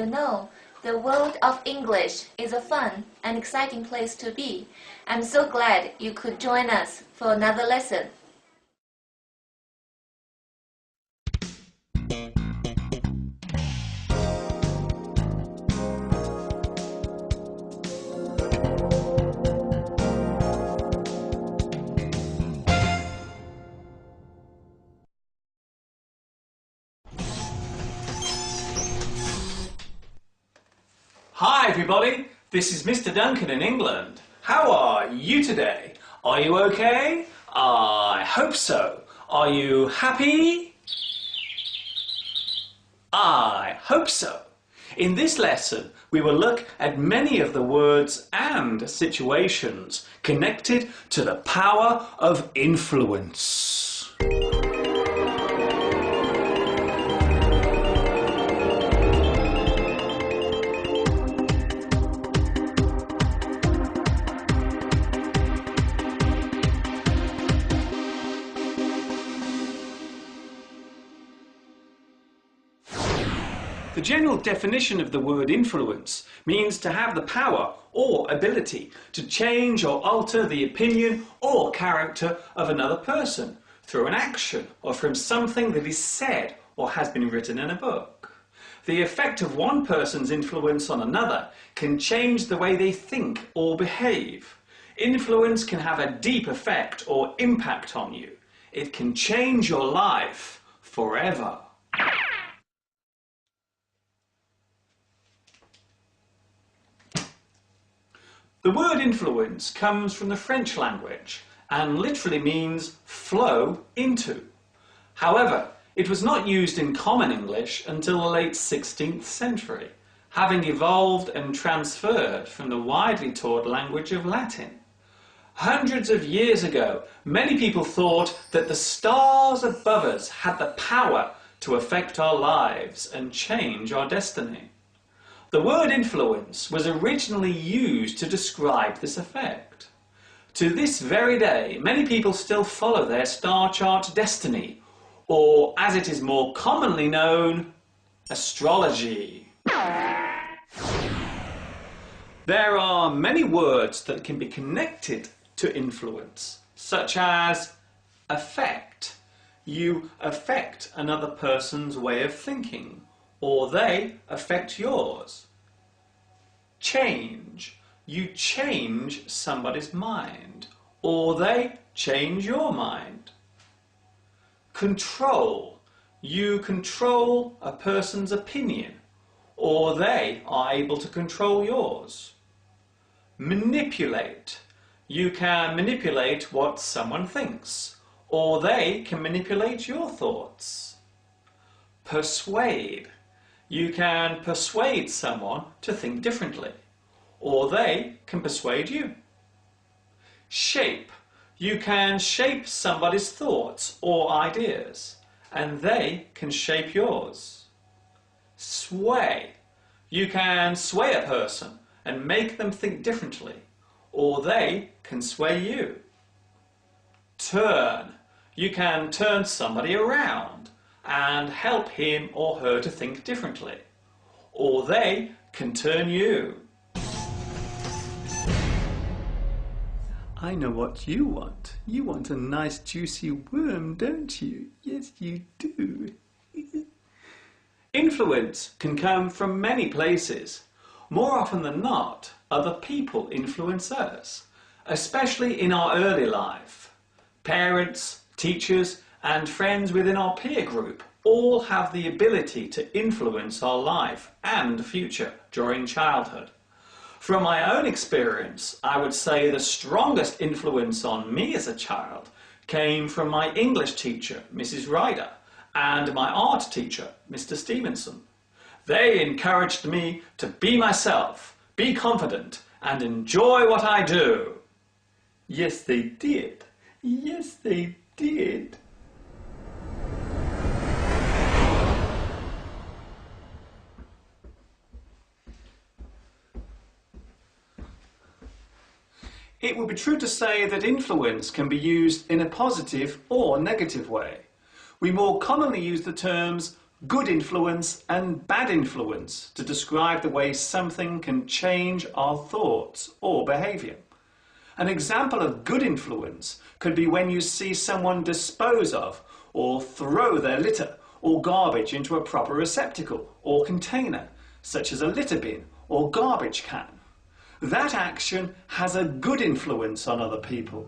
You know, the world of English is a fun and exciting place to be. I'm so glad you could join us for another lesson. Hi everybody, this is Mr. Duncan in England. How are you today? Are you okay? I hope so. Are you happy? I hope so. In this lesson, we will look at many of the words and situations connected to the power of influence. The general definition of the word influence means to have the power or ability to change or alter the opinion or character of another person through an action or from something that is said or has been written in a book. The effect of one person's influence on another can change the way they think or behave. Influence can have a deep effect or impact on you. It can change your life forever. The word influence comes from the French language and literally means flow into. However, it was not used in common English until the late 16th century, having evolved and transferred from the widely taught language of Latin. Hundreds of years ago, many people thought that the stars above us had the power to affect our lives and change our destiny. The word influence was originally used to describe this effect. To this very day, many people still follow their star chart destiny, or as it is more commonly known, astrology. There are many words that can be connected to influence, such as affect. You affect another person's way of thinking, or they affect yours. Change. You change somebody's mind, or they change your mind. Control. You control a person's opinion, or they are able to control yours. Manipulate. You can manipulate what someone thinks, or they can manipulate your thoughts. Persuade. You can persuade someone to think differently, or they can persuade you. Shape. You can shape somebody's thoughts or ideas, and they can shape yours. Sway. You can sway a person and make them think differently, or they can sway you. Turn. You can turn somebody around and help him or her to think differently, or they can turn you. I know what you want. You want a nice juicy worm, don't you? Yes, you do. Influence can come from many places. More often than not, other people influence us, especially in our early life. Parents, teachers, and friends within our peer group all have the ability to influence our life and future during childhood. From my own experience, I would say the strongest influence on me as a child came from my English teacher, Mrs. Ryder, and my art teacher, Mr. Stevenson. They encouraged me to be myself, be confident, and enjoy what I do. Yes, they did. Yes, they did. It would be true to say that influence can be used in a positive or negative way. We more commonly use the terms good influence and bad influence to describe the way something can change our thoughts or behaviour. An example of good influence could be when you see someone dispose of or throw their litter or garbage into a proper receptacle or container, such as a litter bin or garbage can. That action has a good influence on other people.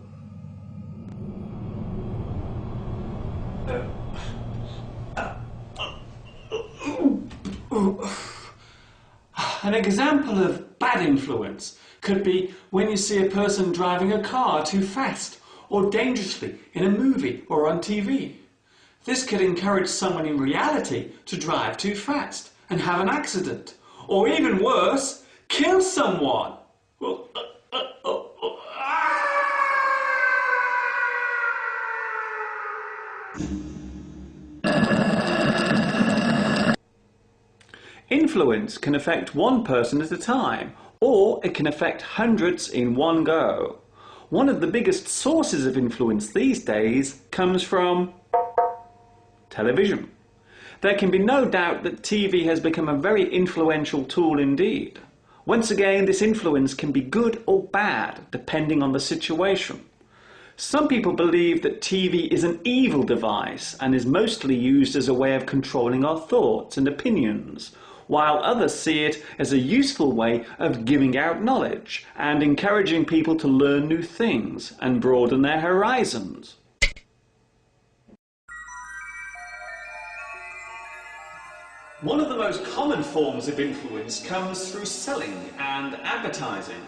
An example of bad influence could be when you see a person driving a car too fast or dangerously in a movie or on TV. This could encourage someone in reality to drive too fast and have an accident, or even worse, kill someone. Influence can affect one person at a time, or it can affect hundreds in one go. One of the biggest sources of influence these days comes from television. There can be no doubt that TV has become a very influential tool indeed. Once again, this influence can be good or bad, depending on the situation. Some people believe that TV is an evil device and is mostly used as a way of controlling our thoughts and opinions, while others see it as a useful way of giving out knowledge and encouraging people to learn new things and broaden their horizons. One of the most common forms of influence comes through selling and advertising.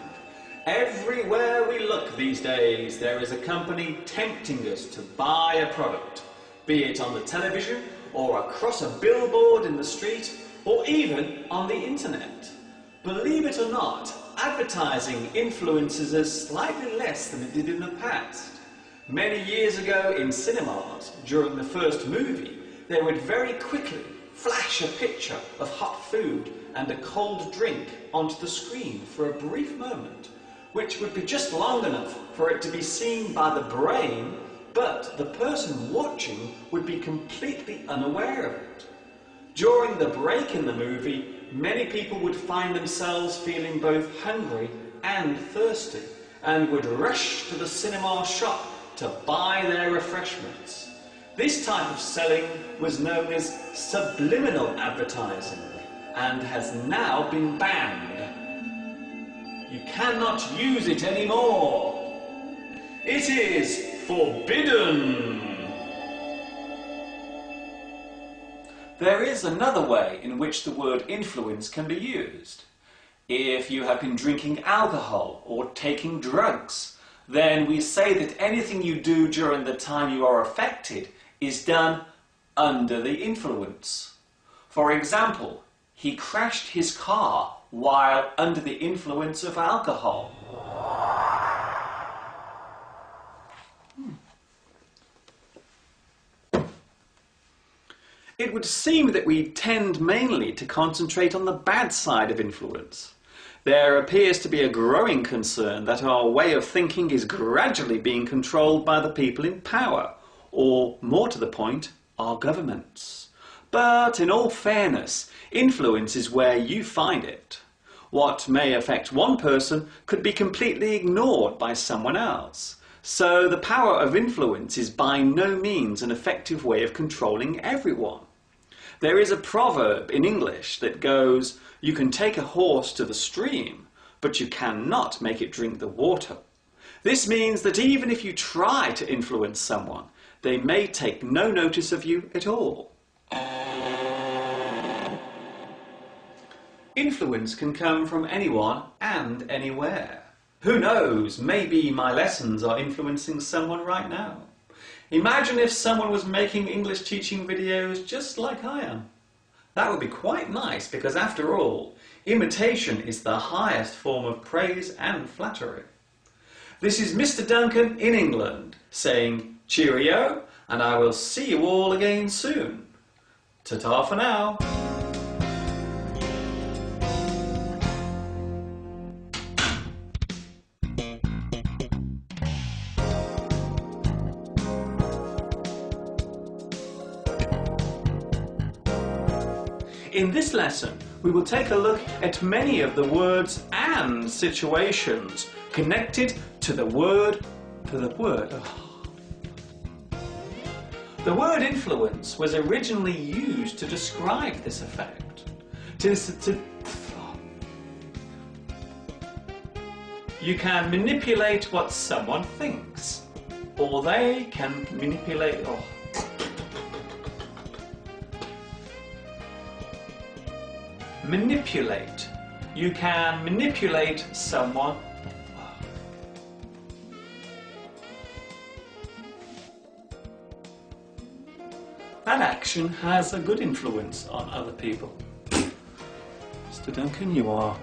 Everywhere we look these days, there is a company tempting us to buy a product, be it on the television or across a billboard in the street, or even on the internet. Believe it or not, advertising influences us slightly less than it did in the past. Many years ago in cinemas, during the first movie, they would very quickly flash a picture of hot food and a cold drink onto the screen for a brief moment, which would be just long enough for it to be seen by the brain, but the person watching would be completely unaware of it. During the break in the movie, many people would find themselves feeling both hungry and thirsty and would rush to the cinema shop to buy their refreshments. This type of selling was known as subliminal advertising and has now been banned. You cannot use it anymore. It is forbidden. There is another way in which the word influence can be used. If you have been drinking alcohol or taking drugs, then we say that anything you do during the time you are affected is done under the influence. For example, he crashed his car while under the influence of alcohol. It would seem that we tend mainly to concentrate on the bad side of influence. There appears to be a growing concern that our way of thinking is gradually being controlled by the people in power, or more to the point, our governments. But in all fairness, influence is where you find it. What may affect one person could be completely ignored by someone else. So the power of influence is by no means an effective way of controlling everyone. There is a proverb in English that goes, "You can take a horse to the stream, but you cannot make it drink the water." This means that even if you try to influence someone, they may take no notice of you at all. Influence can come from anyone and anywhere. Who knows, maybe my lessons are influencing someone right now. Imagine if someone was making English teaching videos just like I am. That would be quite nice because after all, imitation is the highest form of praise and flattery. This is Mr. Duncan in England saying cheerio, and I will see you all again soon. Ta-ta for now. In this lesson, we will take a look at many of the words and situations connected to the word. The word influence was originally used to describe this effect. You can manipulate what someone thinks, or they can manipulate. Manipulate. You can manipulate someone. That action has a good influence on other people. Mr. Duncan, you are